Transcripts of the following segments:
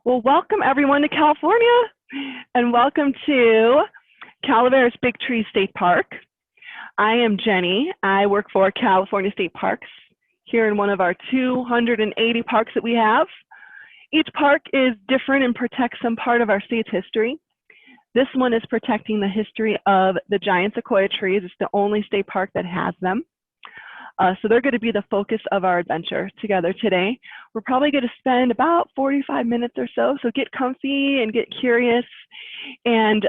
Well, welcome everyone to California, and welcome to Calaveras Big Tree State Park. I am Jenny. I work for California State Parks here in one of our 280 parks that we have. Each park is different and protects some part of our state's history. This one is protecting the history of the giant sequoia trees. It's the only state park that has them. So they're going to be the focus of our adventure together today. We're probably going to spend about 45 minutes or so, so get comfy and get curious. And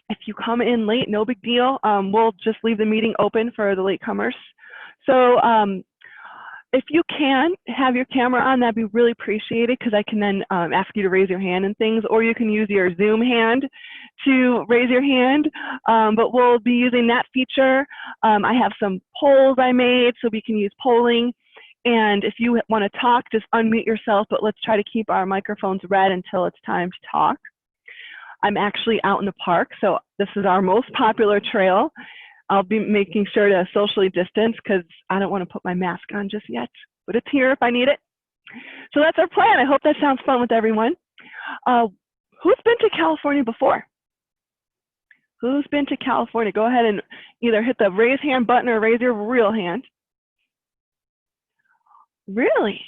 if you come in late, no big deal. We'll just leave the meeting open for the latecomers. So if you can have your camera on, that'd be really appreciated, because I can then ask you to raise your hand and things, or you can use your Zoom hand to raise your hand, but we'll be using that feature. I have some polls I made, so we can use polling, and if you want to talk, just unmute yourself, but let's try to keep our microphones red until it's time to talk. I'm actually out in the park, so this is our most popular trail. I'll be making sure to socially distance because I don't want to put my mask on just yet, but it's here if I need it. So that's our plan. I hope that sounds fun with everyone. Who's been to California before? Who's been to California? Go ahead and either hit the raise hand button or raise your real hand. Really?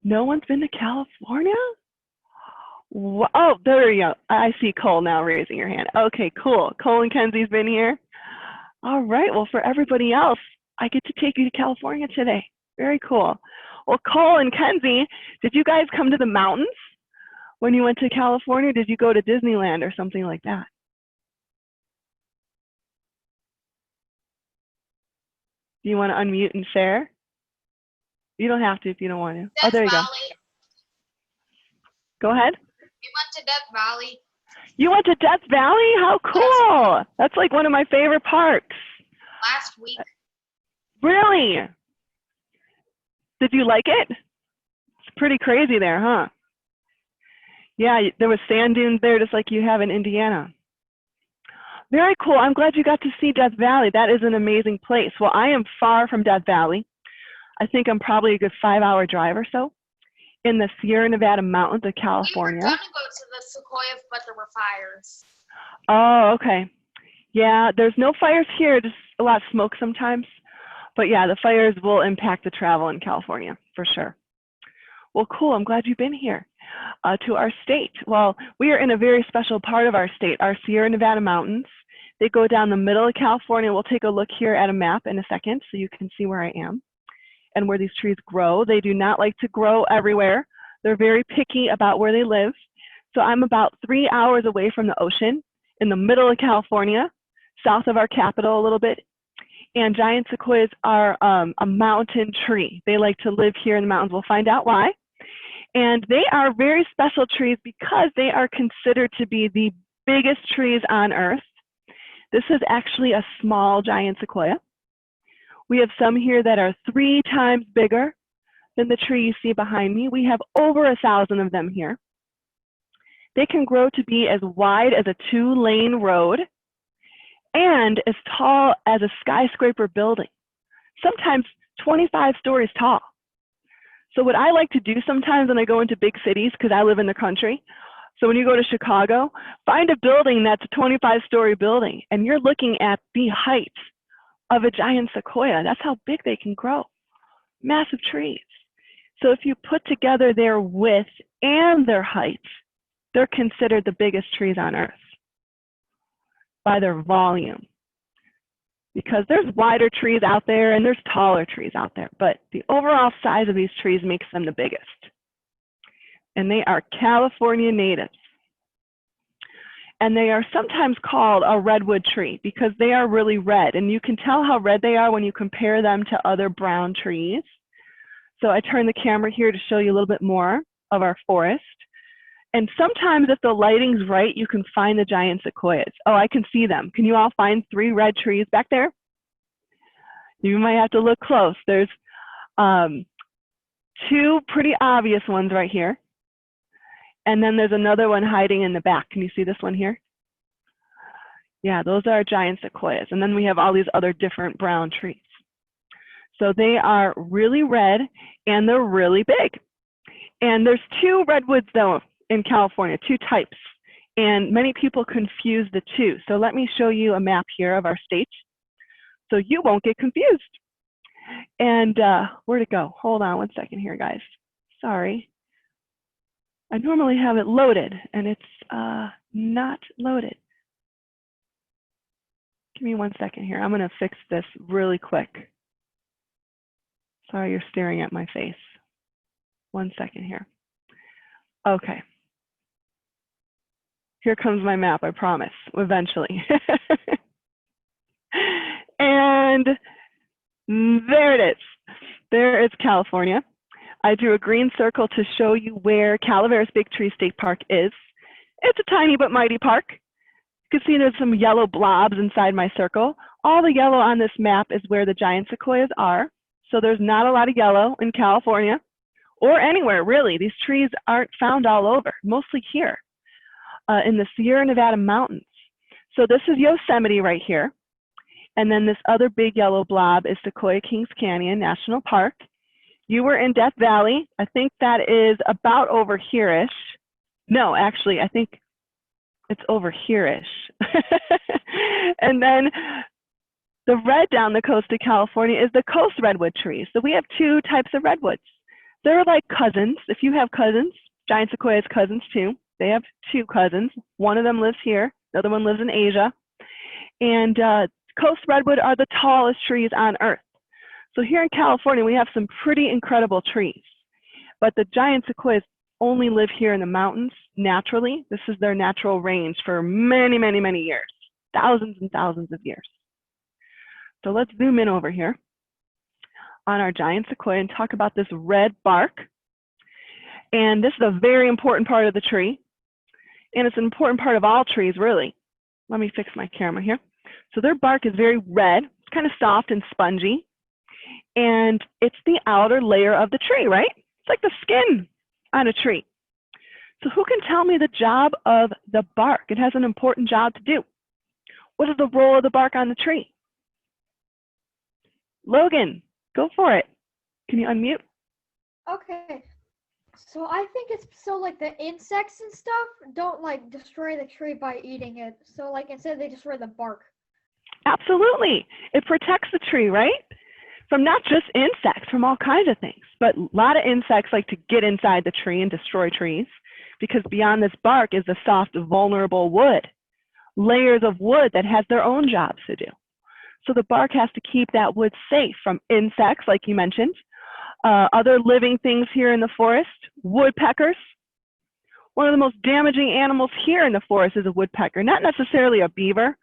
No one's been to California? Oh, there you go. I see Cole now raising your hand. Okay, cool. Cole and Kenzie's been here. All right, well, for everybody else, I get to take you to California today. Very cool. Well, Cole and Kenzie, did you guys come to the mountains when you went to California? Did you go to Disneyland or something like that? Do you want to unmute and share? You don't have to if you don't want to. Death there you Valley. go. Go ahead. We went to Death Valley. You went to Death Valley? How cool. That's like one of my favorite parks. Last week. Really? Did you like it? It's pretty crazy there, huh? Yeah, there was sand dunes there just like you have in Indiana. Very cool. I'm glad you got to see Death Valley. That is an amazing place. Well, I am far from Death Valley. I think I'm probably a good 5-hour drive or so in the Sierra Nevada mountains of California. We were going to go to the Sequoia, but there were fires. Oh, okay. Yeah, there's no fires here, just a lot of smoke sometimes. But yeah, the fires will impact the travel in California for sure. Well, cool. I'm glad you've been here to our state. Well, we are in a very special part of our state, our Sierra Nevada mountains. They go down the middle of California. We'll take a look here at a map in a second so you can see where I am and where these trees grow. They do not like to grow everywhere. They're very picky about where they live. So I'm about 3 hours away from the ocean in the middle of California, south of our capital a little bit. And giant sequoias are a mountain tree. They like to live here in the mountains. We'll find out why. And they are very special trees because they are considered to be the biggest trees on Earth. This is actually a small giant sequoia. We have some here that are 3 times bigger than the tree you see behind me. We have over 1,000 of them here. They can grow to be as wide as a 2-lane road and as tall as a skyscraper building, sometimes 25 stories tall. So what I like to do sometimes when I go into big cities, because I live in the country, so when you go to Chicago, find a building that's a 25-story building, and you're looking at the height of a giant sequoia. That's how big they can grow. Massive trees. So if you put together their width and their height, they're considered the biggest trees on Earth by their volume. Because there's wider trees out there and there's taller trees out there, but the overall size of these trees makes them the biggest. And they are California natives. And they are sometimes called a redwood tree because they are really red. And you can tell how red they are when you compare them to other brown trees. So I turn the camera here to show you a little bit more of our forest. And sometimes if the lighting's right, you can find the giant sequoias. Oh, I can see them. Can you all find 3 red trees back there? You might have to look close. There's 2 pretty obvious ones right here. And then there's another one hiding in the back. Can you see this one here? Yeah, those are giant sequoias. And then we have all these other different brown trees. So they are really red and they're really big. And there's two redwoods though in California, two types. And many people confuse the two. So let me show you a map here of our state so you won't get confused. And where'd it go? Hold on one second here, guys. Sorry. I normally have it loaded and it's not loaded. Give me 1 second here. I'm gonna fix this really quick. Sorry, you're staring at my face. 1 second here. Okay. Here comes my map, I promise, eventually. And there it is. There is California. I drew a green circle to show you where Calaveras Big Tree State Park is. It's a tiny but mighty park. You can see there's some yellow blobs inside my circle. All the yellow on this map is where the giant sequoias are. So there's not a lot of yellow in California or anywhere really. These trees aren't found all over, mostly here in the Sierra Nevada mountains. So this is Yosemite right here. And then this other big yellow blob is Sequoia Kings Canyon National Park. You were in Death Valley. I think that is about over here-ish. No, actually, I think it's over here-ish. And then the red down the coast of California is the coast redwood trees. So we have two types of redwoods. They're like cousins. If you have cousins, giant sequoias cousins too. They have two cousins. One of them lives here. The other one lives in Asia. And coast redwood are the tallest trees on Earth. So here in California, we have some pretty incredible trees. But the giant sequoias only live here in the mountains naturally. This is their natural range for many, many, many years. Thousands and thousands of years. So let's zoom in over here on our giant sequoia and talk about this red bark. And this is a very important part of the tree. And it's an important part of all trees, really. Let me fix my camera here. So their bark is very red. It's kind of soft and spongy. And it's the outer layer of the tree, right? It's like the skin on a tree. So who can tell me the job of the bark? It has an important job to do. What is the role of the bark on the tree? Logan, go for it. Can you unmute? Okay. So I think it's so like the insects and stuff don't like destroy the tree by eating it. So like instead they destroy the bark. Absolutely. It protects the tree, right? From not just insects, from all kinds of things. But a lot of insects like to get inside the tree and destroy trees because beyond this bark is the soft, vulnerable wood. Layers of wood that has their own jobs to do. So the bark has to keep that wood safe from insects, like you mentioned, other living things here in the forest, woodpeckers. One of the most damaging animals here in the forest is a woodpecker, not necessarily a beaver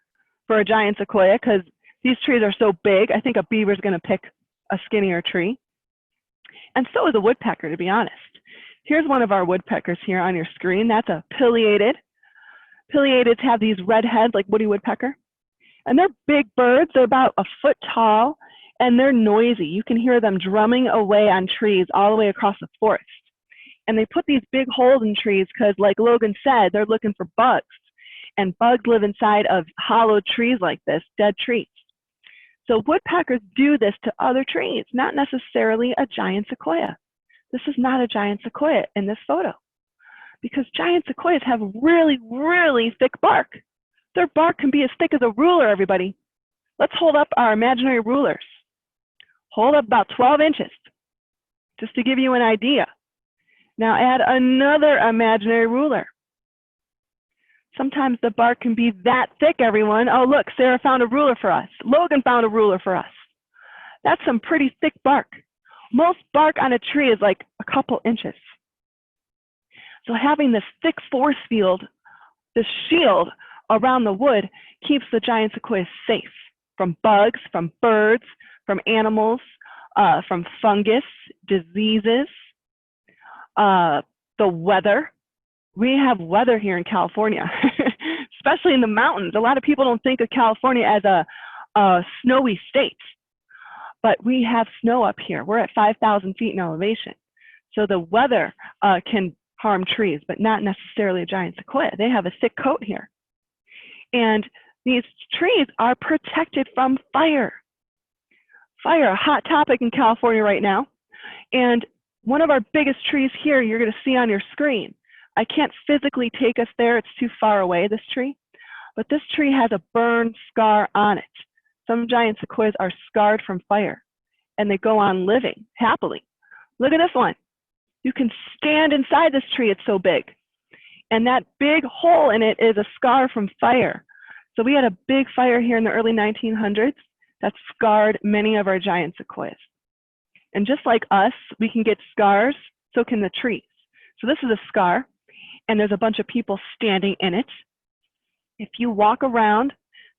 for a giant sequoia, because these trees are so big, I think a beaver is going to pick a skinnier tree. And so is a woodpecker, to be honest. Here's one of our woodpeckers here on your screen. That's a pileated. Pileateds have these red heads like woody woodpecker. And they're big birds. They're about a foot tall, and they're noisy. You can hear them drumming away on trees all the way across the forest. And they put these big holes in trees because, like Logan said, they're looking for bugs. And bugs live inside of hollow trees like this, dead trees. So woodpeckers do this to other trees, not necessarily a giant sequoia. This is not a giant sequoia in this photo because giant sequoias have really, really thick bark. Their bark can be as thick as a ruler, everybody. Let's hold up our imaginary rulers. Hold up about 12 inches, just to give you an idea. Now add another imaginary ruler. Sometimes the bark can be that thick, everyone. Oh, look, Sarah found a ruler for us. Logan found a ruler for us. That's some pretty thick bark. Most bark on a tree is like a couple inches. So having this thick force field, this shield around the wood keeps the giant sequoia safe from bugs, from birds, from animals, from fungus, diseases, the weather. We have weather here in California, especially in the mountains. A lot of people don't think of California as a snowy state, but we have snow up here. We're at 5,000 feet in elevation. So the weather can harm trees, but not necessarily a giant sequoia. They have a thick coat here. And these trees are protected from fire. Fire, a hot topic in California right now. And One of our biggest trees here you're going to see on your screen. I can't physically take us there. It's too far away, this tree. But this tree has a burn scar on it. Some giant sequoias are scarred from fire, and they go on living happily. Look at this one. You can stand inside this tree, it's so big. And that big hole in it is a scar from fire. So we had a big fire here in the early 1900s that scarred many of our giant sequoias. And just like us, we can get scars, so can the trees. So this is a scar, and there's a bunch of people standing in it. If you walk around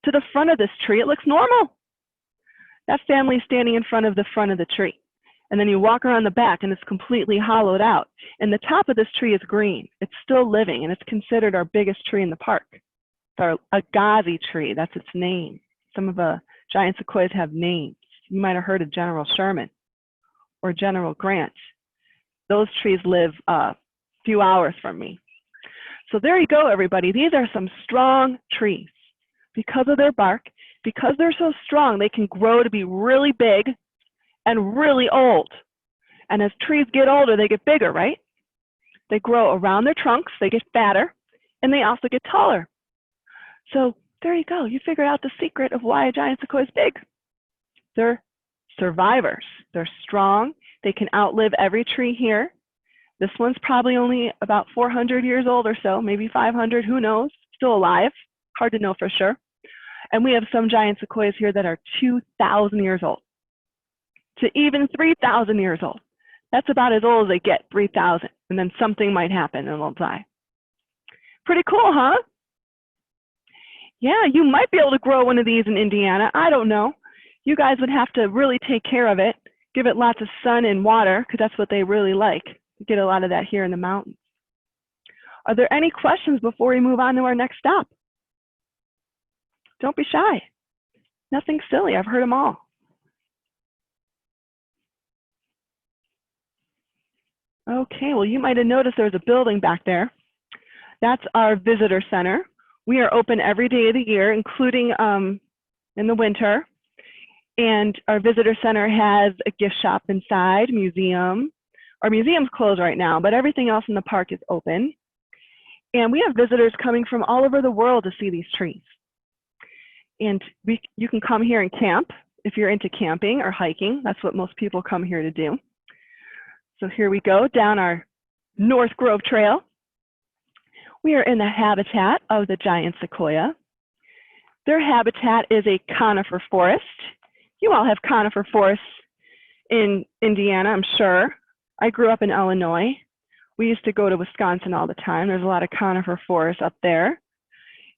to the front of this tree, it looks normal. That family is standing in front of the tree. And then you walk around the back, and it's completely hollowed out. And the top of this tree is green. It's still living, and it's considered our biggest tree in the park. It's our agassiz tree, that's its name. Some of the giant sequoias have names. You might have heard of General Sherman or General Grant. Those trees live a few hours from me. So there you go, everybody. These are some strong trees. Because of their bark, because they're so strong, they can grow to be really big and really old. And as trees get older, they get bigger, right? They grow around their trunks, they get fatter, and they also get taller. So there you go. You figured out the secret of why a giant sequoia is big. They're survivors. They're strong. They can outlive every tree here. This one's probably only about 400 years old or so, maybe 500, who knows? Still alive. Hard to know for sure. And we have some giant sequoias here that are 2,000 years old to even 3,000 years old. That's about as old as they get, 3,000. And then something might happen and they'll die. Pretty cool, huh? Yeah, you might be able to grow one of these in Indiana. I don't know. You guys would have to really take care of it, give it lots of sun and water, because that's what they really like. You get a lot of that here in the mountains. Are there any questions before we move on to our next stop? Don't be shy. Nothing silly. I've heard them all. Okay, well, you might have noticed there's a building back there. That's our visitor center. We are open every day of the year, including in the winter. And our visitor center has a gift shop inside, museum. Our museum's closed right now, but everything else in the park is open. And we have visitors coming from all over the world to see these trees. And you can come here and camp if you're into camping or hiking. That's what most people come here to do. So here we go down our North Grove Trail. We are in the habitat of the giant sequoia. Their habitat is a conifer forest. You all have conifer forests in Indiana, I'm sure. I grew up in Illinois. We used to go to Wisconsin all the time. There's a lot of conifer forests up there.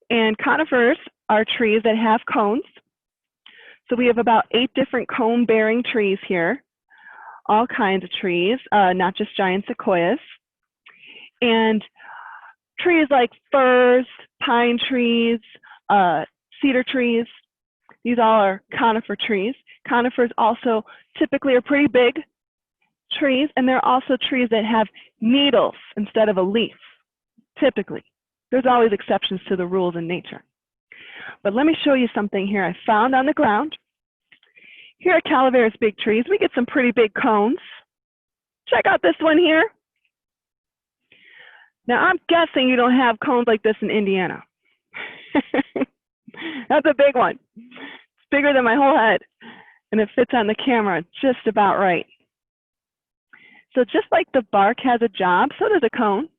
And conifers are trees that have cones. So we have about 8 different cone-bearing trees here. All kinds of trees, not just giant sequoias. And trees like firs, pine trees, cedar trees, these all are conifer trees. Conifers also typically are pretty big trees, and they're also trees that have needles instead of a leaf, typically. There's always exceptions to the rules in nature. But let me show you something here I found on the ground. Here at Calaveras Big Trees, we get some pretty big cones. Check out this one here. Now, I'm guessing you don't have cones like this in Indiana. That's a big one. It's bigger than my whole head, and it fits on the camera just about right. So just like the bark has a job, so does a cone.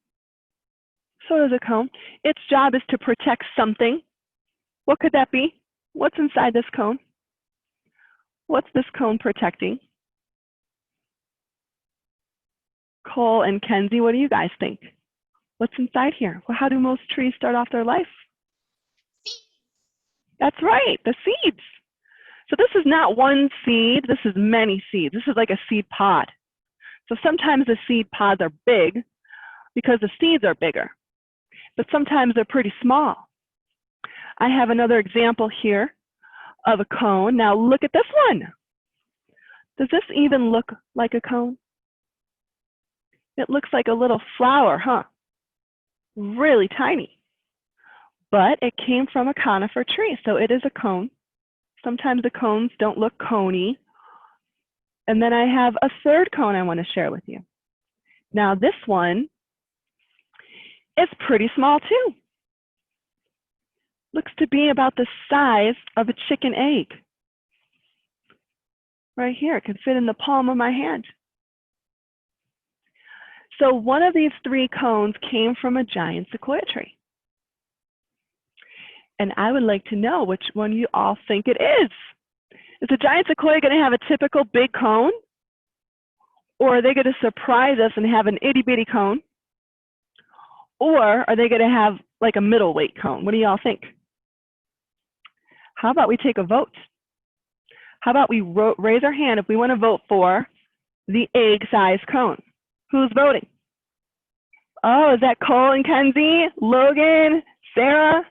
So does a cone. Its job is to protect something. What could that be? What's inside this cone? What's this cone protecting? Cole and Kenzie, what do you guys think? What's inside here? Well, how do most trees start off their life? That's right, the seeds. So this is not one seed, this is many seeds. This is like a seed pod. So sometimes the seed pods are big because the seeds are bigger, but sometimes they're pretty small. I have another example here of a cone. Now look at this one. Does this even look like a cone? It looks like a little flower, huh? Really tiny. But it came from a conifer tree, so it is a cone. Sometimes the cones don't look coney. And then I have a third cone I want to share with you. Now this one is pretty small too. Looks to be about the size of a chicken egg. Right here, it can fit in the palm of my hand. So one of these 3 cones came from a giant sequoia tree. And I would like to know which one you all think it is. Is a giant sequoia going to have a typical big cone? Or are they going to surprise us and have an itty bitty cone? Or are they going to have like a middleweight cone? What do y'all think? How about we take a vote? How about we raise our hand if we want to vote for the egg-sized cone? Who's voting? Oh, is that Cole and Kenzie, Logan, Sarah,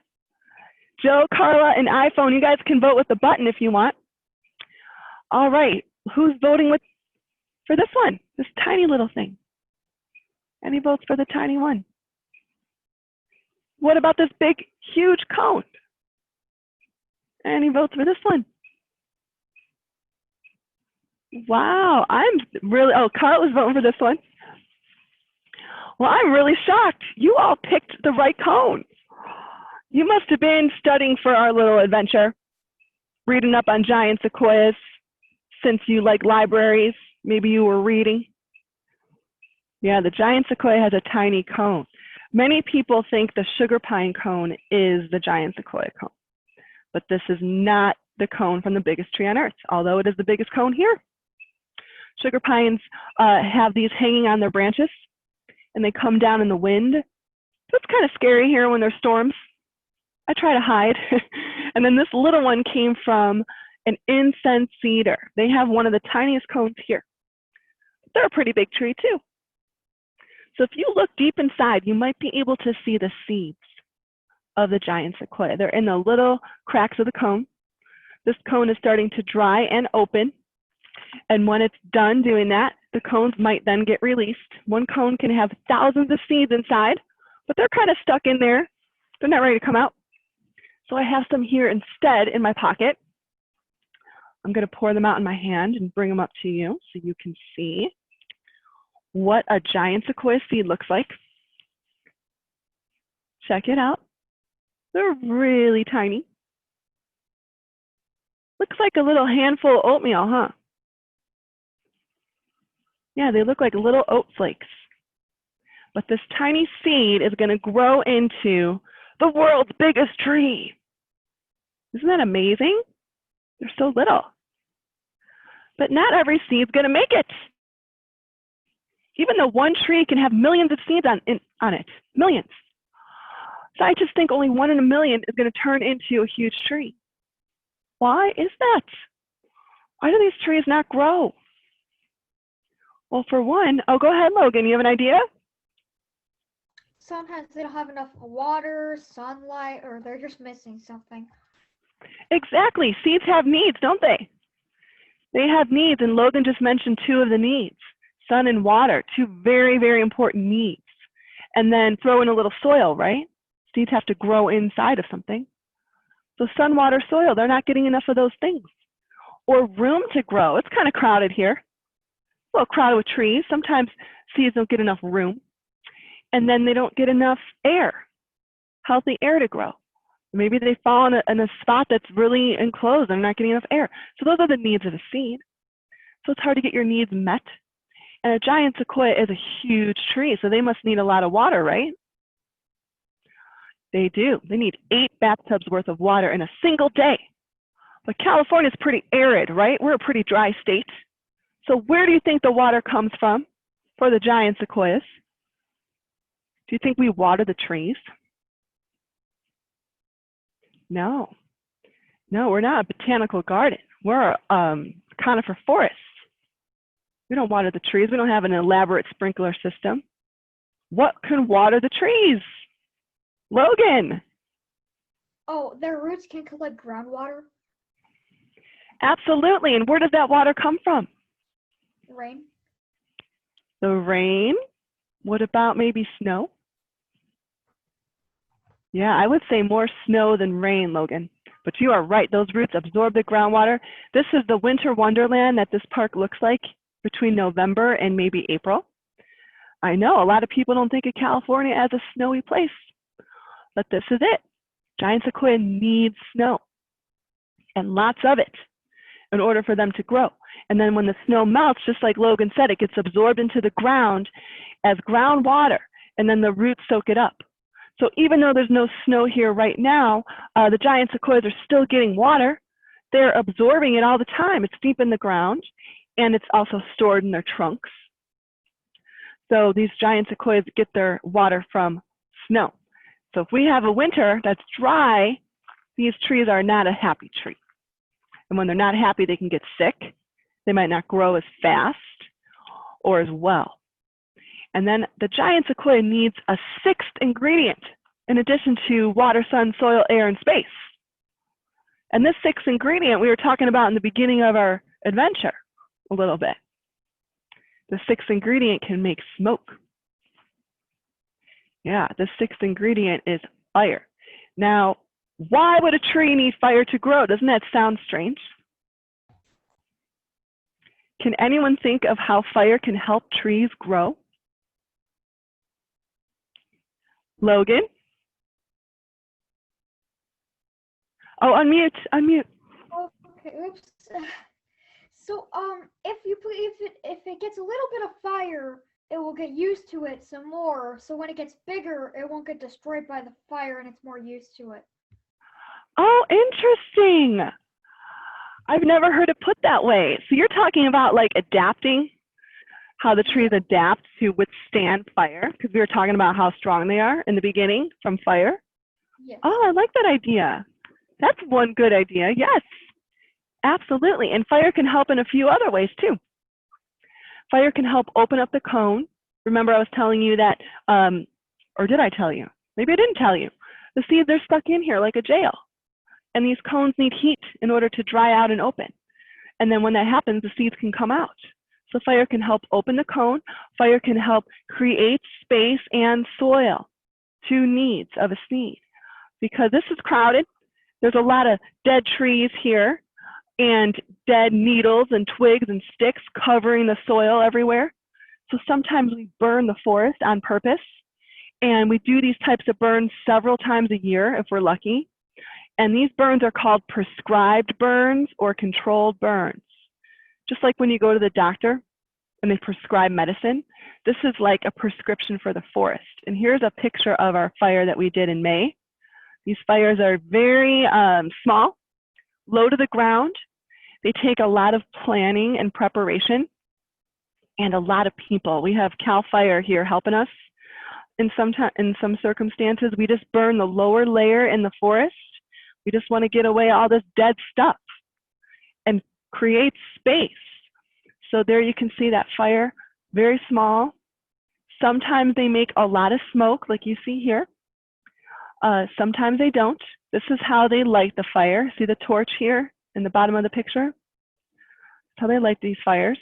Joe, Carla, and iPhone? You guys can vote with the button if you want. All right, who's voting for this one, this tiny little thing? Any votes for the tiny one? What about this big, huge cone? Any votes for this one? Wow, I'm really, oh, Carla's voting for this one. Well, I'm really shocked. You all picked the right cone. You must have been studying for our little adventure, reading up on giant sequoias since you like libraries. Maybe you were reading. Yeah, the giant sequoia has a tiny cone. Many people think the sugar pine cone is the giant sequoia cone, but this is not the cone from the biggest tree on earth, although it is the biggest cone here. Sugar pines have these hanging on their branches, and they come down in the wind. So it's kind of scary here when there's storms. I try to hide. And then this little one came from an incense cedar. They have one of the tiniest cones here. They're a pretty big tree too. So if you look deep inside, you might be able to see the seeds of the giant sequoia. They're in the little cracks of the cone. This cone is starting to dry and open. And when it's done doing that, the cones might then get released. One cone can have thousands of seeds inside, but they're kind of stuck in there. They're not ready to come out. So I have some here instead in my pocket. I'm going to pour them out in my hand and bring them up to you so you can see what a giant sequoia seed looks like. Check it out. They're really tiny. Looks like a little handful of oatmeal, huh? Yeah, they look like little oat flakes. But this tiny seed is going to grow into the world's biggest tree. Isn't that amazing? They're so little. But not every seed's going to make it. Even though one tree can have millions of seeds on it, millions. Scientists think only 1 in a million is going to turn into a huge tree. Why is that? Why do these trees not grow? Well, for one, oh, go ahead, Logan. You have an idea? Sometimes they don't have enough water, sunlight, or they're just missing something. Exactly. Seeds have needs, don't they? They have needs, and Logan just mentioned 2 of the needs. Sun and water, 2 very, very important needs. And then throw in a little soil, right? Seeds have to grow inside of something. So sun, water, soil, they're not getting enough of those things. Or room to grow. It's kind of crowded here. A little crowded with trees. Sometimes seeds don't get enough room. And then they don't get enough air, healthy air to grow. Maybe they fall in a spot that's really enclosed and not getting enough air. So those are the needs of a seed. So it's hard to get your needs met. And a giant sequoia is a huge tree, so they must need a lot of water, right? They do. They need 8 bathtubs worth of water in a single day. But California is pretty arid, right? We're a pretty dry state. So where do you think the water comes from for the giant sequoias? Do you think we water the trees? No. No, we're not a botanical garden. We're a conifer forest. We don't water the trees. We don't have an elaborate sprinkler system. What can water the trees? Logan. Oh, their roots can collect groundwater. Absolutely. And where does that water come from? Rain. The rain. What about maybe snow? Yeah, I would say more snow than rain, Logan. But you are right. Those roots absorb the groundwater. This is the winter wonderland that this park looks like between November and maybe April. I know a lot of people don't think of California as a snowy place, but this is it. Giant sequoia needs snow, and lots of it, in order for them to grow. And then when the snow melts, just like Logan said, it gets absorbed into the ground as groundwater, and then the roots soak it up. So even though there's no snow here right now, the giant sequoias are still getting water. They're absorbing it all the time. It's deep in the ground, and it's also stored in their trunks. So these giant sequoias get their water from snow. So if we have a winter that's dry, these trees are not a happy tree. And when they're not happy, they can get sick. They might not grow as fast or as well. And then the giant sequoia needs a sixth ingredient in addition to water, sun, soil, air, and space. And this sixth ingredient we were talking about in the beginning of our adventure a little bit. The sixth ingredient can make smoke. Yeah, the sixth ingredient is fire. Now, why would a tree need fire to grow? Doesn't that sound strange? Can anyone think of how fire can help trees grow? Logan? Oh, unmute, unmute. Okay, oops. So, if it gets a little bit of fire, it will get used to it some more. So when it gets bigger, it won't get destroyed by the fire, and it's more used to it. Oh, interesting. I've never heard it put that way. So you're talking about like adapting, how the trees adapt to withstand fire, because we were talking about how strong they are in the beginning from fire. Yes. Oh, I like that idea. That's one good idea. Yes, absolutely. And fire can help in a few other ways too. Fire can help open up the cone. Remember I was telling you that, or did I tell you? Maybe I didn't tell you. The seeds are stuck in here like a jail. And these cones need heat in order to dry out and open. And then when that happens, the seeds can come out. So fire can help open the cone. Fire can help create space and soil, two needs of a seed. Because this is crowded, there's a lot of dead trees here and dead needles and twigs and sticks covering the soil everywhere. So sometimes we burn the forest on purpose. And we do these types of burns several times a year if we're lucky. And these burns are called prescribed burns or controlled burns. Just like when you go to the doctor and they prescribe medicine, this is like a prescription for the forest. And here's a picture of our fire that we did in May. These fires are very small, low to the ground. They take a lot of planning and preparation and a lot of people. We have CAL FIRE here helping us. In some circumstances, we just burn the lower layer in the forest. We just want to get away all this dead stuff and create space. So there you can see that fire, very small. Sometimes they make a lot of smoke like you see here. Sometimes they don't. This is how they light the fire. See the torch here in the bottom of the picture? That's how they light these fires.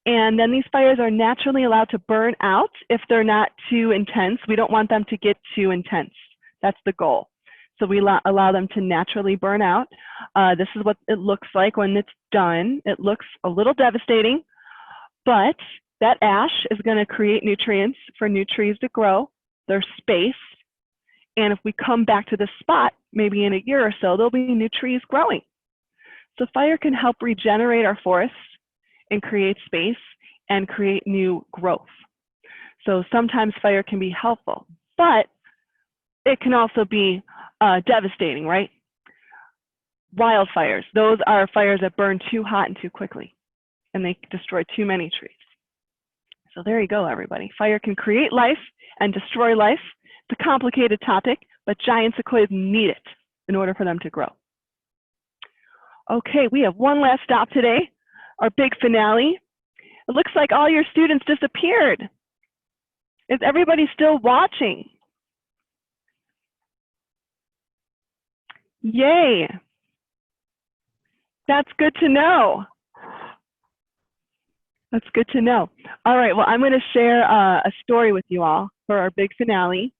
And then these fires are naturally allowed to burn out if they're not too intense. We don't want them to get too intense. That's the goal. So we allow them to naturally burn out. This is what it looks like when it's done. It looks a little devastating, but that ash is going to create nutrients for new trees to grow. There's space. And if we come back to this spot, maybe in a year or so, there'll be new trees growing. So fire can help regenerate our forests and create space and create new growth. So sometimes fire can be helpful, but it can also be devastating, right? Wildfires, those are fires that burn too hot and too quickly, and they destroy too many trees. So there you go, everybody. Fire can create life and destroy life. It's a complicated topic, but giant sequoias need it in order for them to grow. Okay, we have one last stop today, our big finale. It looks like all your students disappeared. Is everybody still watching? Yay. That's good to know. That's good to know. All right, well, I'm going to share a story with you all for our big finale.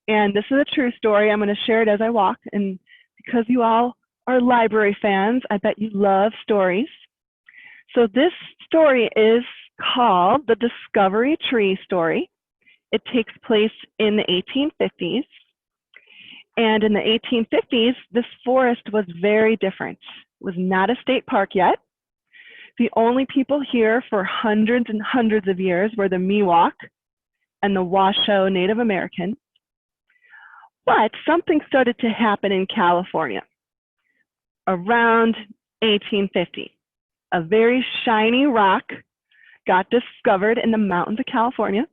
And this is a true story. I'm going to share it as I walk. And because you all are library fans, I bet you love stories. So this story is called the Discovery Tree Story. It takes place in the 1850s. And in the 1850s, this forest was very different. It was not a state park yet. The only people here for hundreds and hundreds of years were the Miwok and the Washoe Native Americans. But something started to happen in California around 1850. A very shiny rock got discovered in the mountains of California.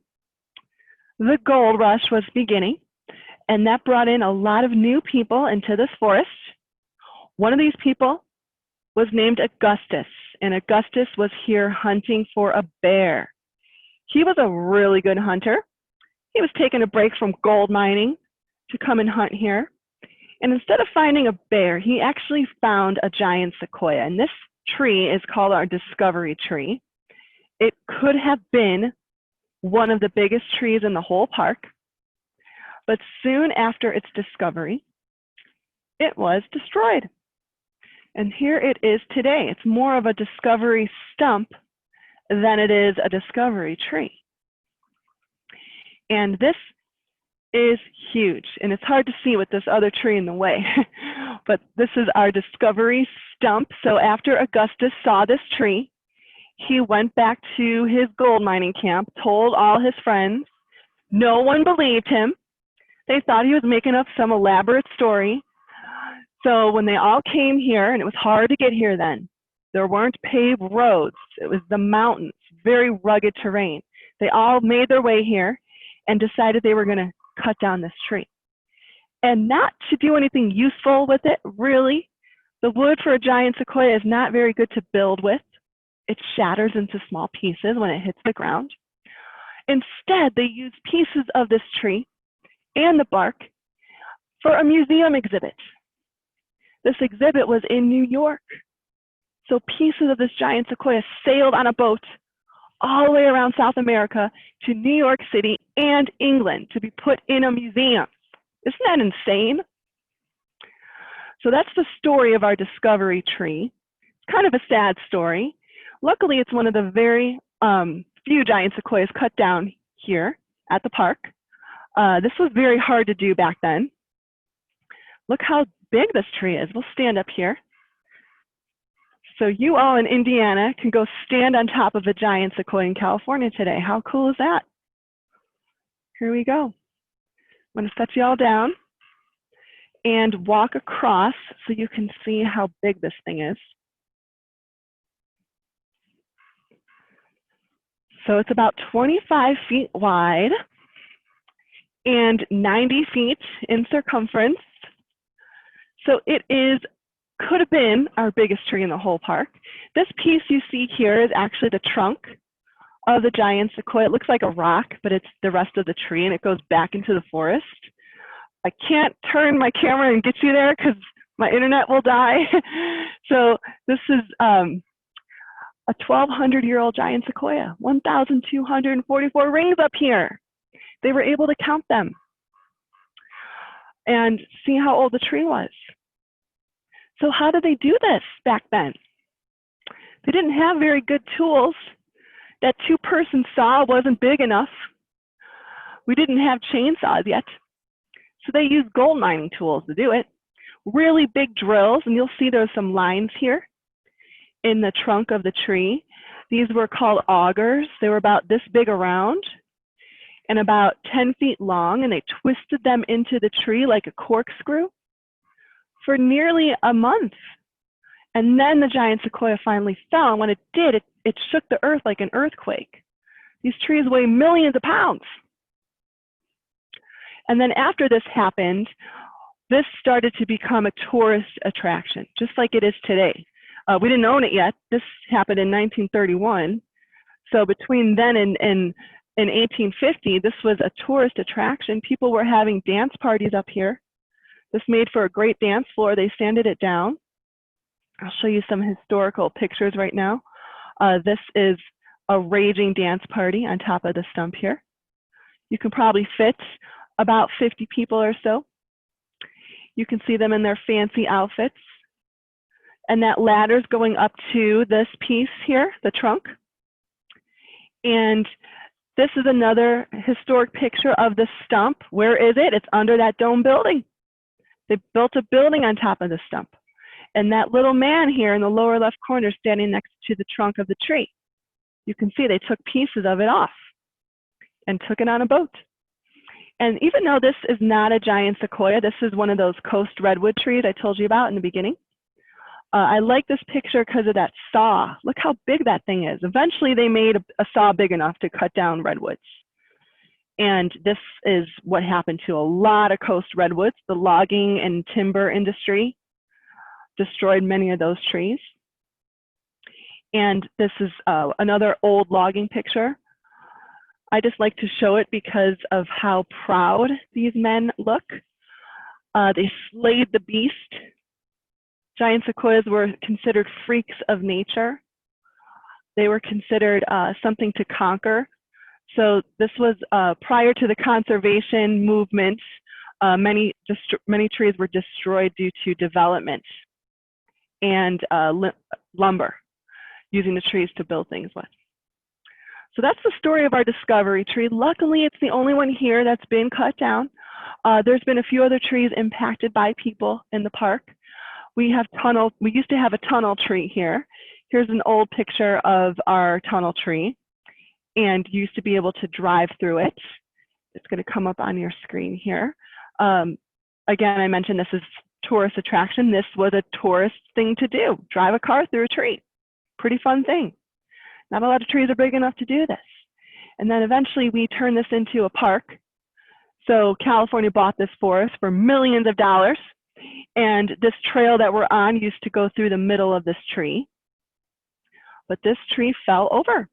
The gold rush was beginning, and that brought in a lot of new people into this forest. One of these people was named Augustus, and Augustus was here hunting for a bear. He was a really good hunter. He was taking a break from gold mining to come and hunt here. And instead of finding a bear, he actually found a giant sequoia. And this tree is called our Discovery Tree. It could have been one of the biggest trees in the whole park. But soon after its discovery, it was destroyed. And here it is today. It's more of a discovery stump than it is a discovery tree. And this is huge, and it's hard to see with this other tree in the way, but this is our discovery stump. So after Augustus saw this tree, he went back to his gold mining camp, told all his friends. No one believed him. They thought he was making up some elaborate story. So when they all came here, and it was hard to get here then, there weren't paved roads. It was the mountains, very rugged terrain. They all made their way here and decided they were going to cut down this tree. And not to do anything useful with it, really. The wood for a giant sequoia is not very good to build with. It shatters into small pieces when it hits the ground. Instead, they used pieces of this tree and the bark for a museum exhibit. This exhibit was in New York. So pieces of this giant sequoia sailed on a boat all the way around South America to New York City and England to be put in a museum. Isn't that insane? So that's the story of our Discovery Tree. It's kind of a sad story. Luckily, it's one of the very few giant sequoias cut down here at the park. This was very hard to do back then. Look how big this tree is. We'll stand up here. So you all in Indiana can go stand on top of a giant sequoia in California today. How cool is that? Here we go. I'm going to set you all down and walk across so you can see how big this thing is. So it's about 25 feet wide and 90 feet in circumference. So it could have been our biggest tree in the whole park. This piece you see here is actually the trunk of the giant sequoia. It looks like a rock, but it's the rest of the tree, and it goes back into the forest. I can't turn my camera and get you there because my internet will die. So this is a 1,200-year-old giant sequoia, 1,244 rings up here. They were able to count them and see how old the tree was. So how did they do this back then? They didn't have very good tools. That two-person saw wasn't big enough. We didn't have chainsaws yet. So they used gold mining tools to do it. Really big drills, and you'll see there's some lines here in the trunk of the tree. These were called augers. They were about this big around and about 10 feet long, and they twisted them into the tree like a corkscrew for nearly a month. And then the giant sequoia finally fell. And when it did, it shook the earth like an earthquake. These trees weigh millions of pounds. And then after this happened, this started to become a tourist attraction, just like it is today. We didn't own it yet. This happened in 1931. So between then and 1850, this was a tourist attraction. People were having dance parties up here. This made for a great dance floor. They sanded it down. I'll show you some historical pictures right now. This is a raging dance party on top of the stump here. You can probably fit about 50 people or so. You can see them in their fancy outfits. And that ladder's going up to this piece here, the trunk. And this is another historic picture of the stump. Where is it? It's under that dome building. They built a building on top of the stump. And that little man here in the lower left corner standing next to the trunk of the tree. You can see they took pieces of it off and took it on a boat. And even though this is not a giant sequoia, this is one of those coast redwood trees I told you about in the beginning. I like this picture because of that saw. Look how big that thing is. Eventually they made a saw big enough to cut down redwoods. And this is what happened to a lot of coast redwoods. The logging and timber industry destroyed many of those trees. And this is another old logging picture. I just like to show it because of how proud these men look. They slayed the beast. Giant sequoias were considered freaks of nature. They were considered something to conquer. So this was prior to the conservation movement. Many trees were destroyed due to development and lumber, using the trees to build things with. So that's the story of our discovery tree. Luckily, it's the only one here that's been cut down. There's been a few other trees impacted by people in the park. We used to have a tunnel tree here. Here's an old picture of our tunnel tree, and you used to be able to drive through it. It's going to come up on your screen here. Again, I mentioned this is tourist attraction. This was a tourist thing to do, drive a car through a tree. Pretty fun thing. Not a lot of trees are big enough to do this. And then eventually we turned this into a park. So California bought this forest for millions of dollars. And this trail that we're on used to go through the middle of this tree. But this tree fell over.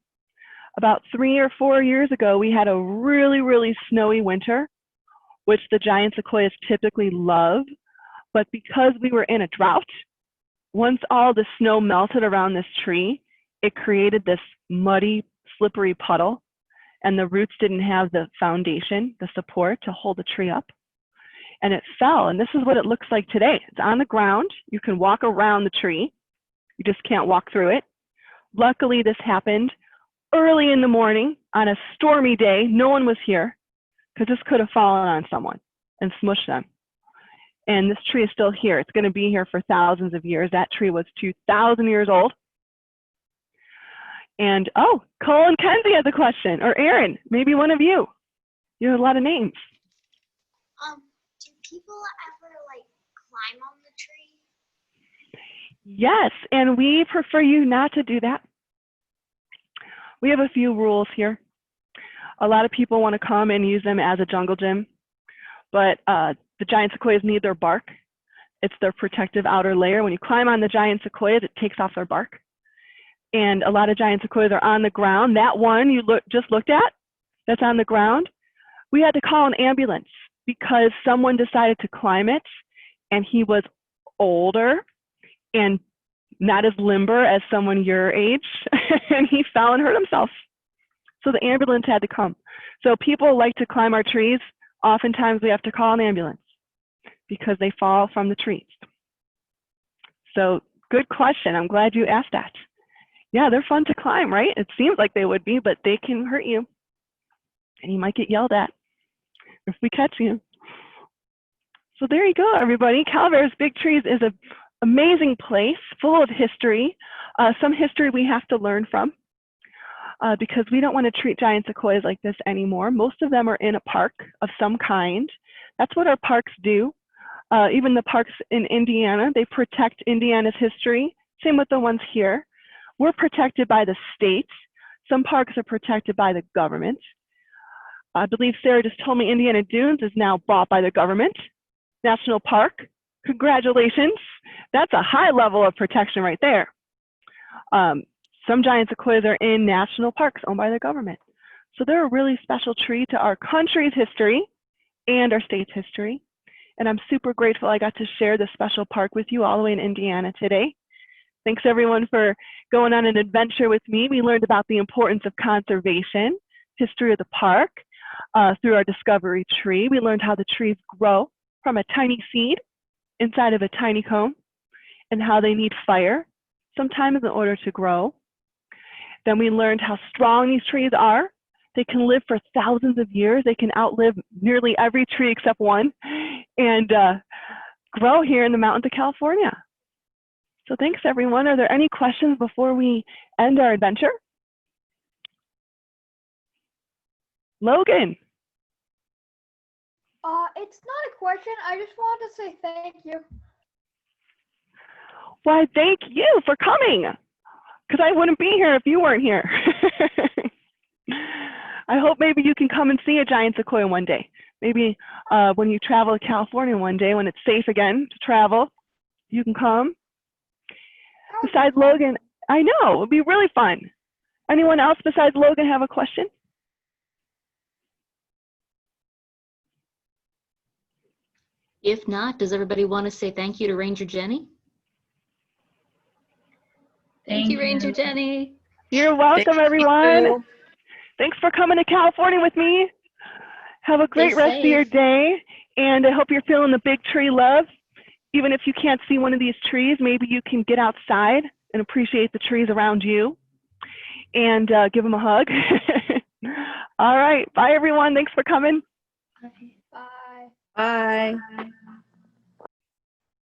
About 3 or 4 years ago, we had a really, really snowy winter, which the giant sequoias typically love. But because we were in a drought, once all the snow melted around this tree, it created this muddy, slippery puddle, and the roots didn't have the foundation, the support to hold the tree up. And it fell, and this is what it looks like today. It's on the ground. You can walk around the tree. You just can't walk through it. Luckily, this happened early in the morning on a stormy day. No one was here, because this could have fallen on someone and smushed them. And this tree is still here. It's going to be here for thousands of years. That tree was 2,000 years old. And oh, Cole and Kenzie has a question, or Aaron, maybe one of you. You have a lot of names. Do people ever like climb on the tree? Yes, and we prefer you not to do that. We have a few rules here. A lot of people want to come and use them as a jungle gym, but the giant sequoias need their bark. It's their protective outer layer. When you climb on the giant sequoias, it takes off their bark. And a lot of giant sequoias are on the ground. That one you just looked at, that's on the ground, we had to call an ambulance because someone decided to climb it, and he was older and not as limber as someone your age, and he fell and hurt himself. So the ambulance had to come. So people like to climb our trees. Oftentimes we have to call an ambulance because they fall from the trees. So good question. I'm glad you asked that. Yeah, they're fun to climb, right? It seems like they would be, but they can hurt you. And you might get yelled at if we catch you. So there you go, everybody. Calaveras Big Trees is an amazing place full of history. Some history we have to learn from because we don't want to treat giant sequoias like this anymore. Most of them are in a park of some kind. That's what our parks do. Even the parks in Indiana, they protect Indiana's history. Same with the ones here. We're protected by the state. Some parks are protected by the government. I believe Sarah just told me Indiana Dunes is now bought by the government. National Park, congratulations. That's a high level of protection right there. Some giant sequoias are in national parks owned by the government. So they're a really special tree to our country's history and our state's history. And I'm super grateful I got to share this special park with you all the way in Indiana today. Thanks everyone for going on an adventure with me. We learned about the importance of conservation, history of the park, through our discovery tree. We learned how the trees grow from a tiny seed inside of a tiny cone and how they need fire sometimes in order to grow. Then we learned how strong these trees are. They can live for thousands of years. They can outlive nearly every tree except one and grow here in the mountains of California. So thanks, everyone. Are there any questions before we end our adventure? Logan. It's not a question. I just wanted to say thank you. Why, thank you for coming, because I wouldn't be here if you weren't here. I hope maybe you can come and see a giant sequoia one day. Maybe when you travel to California one day, when it's safe again to travel, you can come. Besides Logan, I know, it would be really fun. Anyone else besides Logan have a question? If not, does everybody want to say thank you to Ranger Jenny? Thank you, Ranger Jenny. You're welcome, everyone. Thanks for coming to California with me. Have a great rest of your day, and I hope you're feeling the big tree love. Even if you can't see one of these trees, maybe you can get outside and appreciate the trees around you and give them a hug. All right. Bye, everyone. Thanks for coming. Bye. Bye.